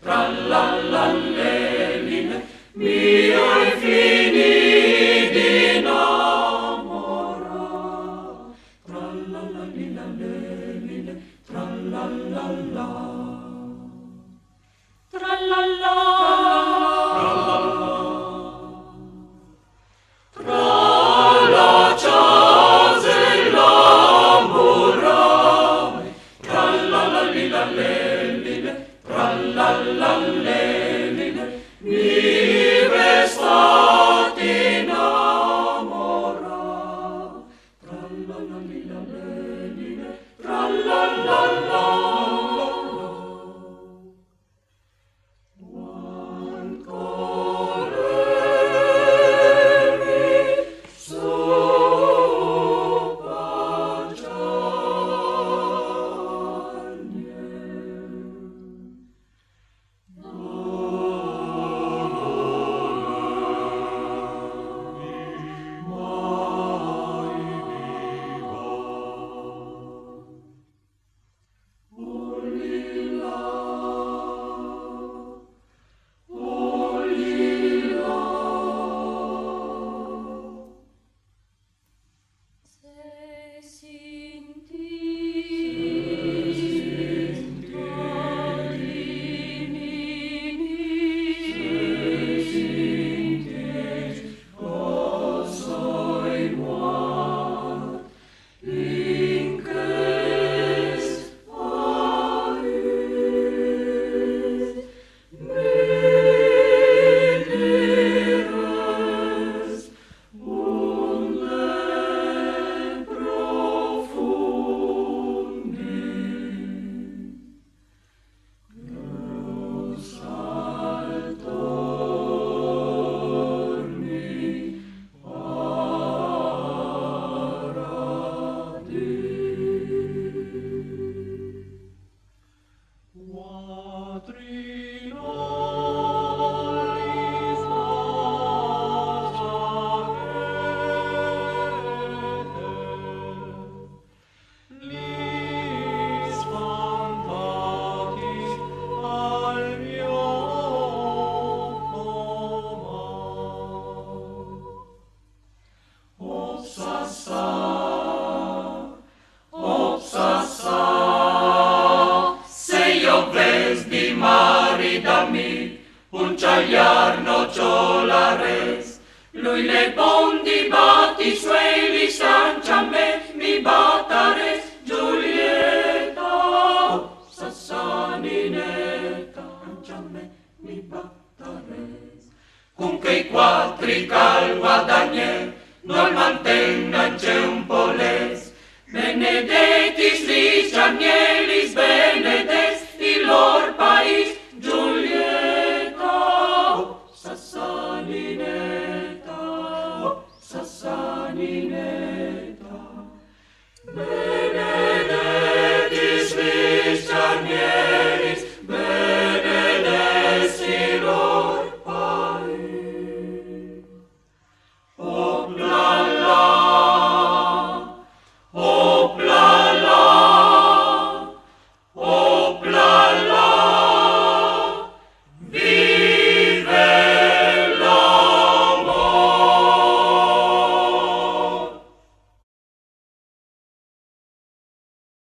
trallallaleline, mi-ai finit din amora. Trallallalilaline, trallallala. Trallalla, tralla ceazela murai, trallallalilaline, trallallaleline, mi restat innamora. Trallallalilaline, trallallala. Un ciagliarno ciolares, lui le bondi batti suoi li sancia me, mi battares, Giulietta, Sassaninetta, sancia me, mi battares. Con quei quattri cal guadagner, non mantengan c'è un poles, benedetis lis cianielis, benedetis il lor pais,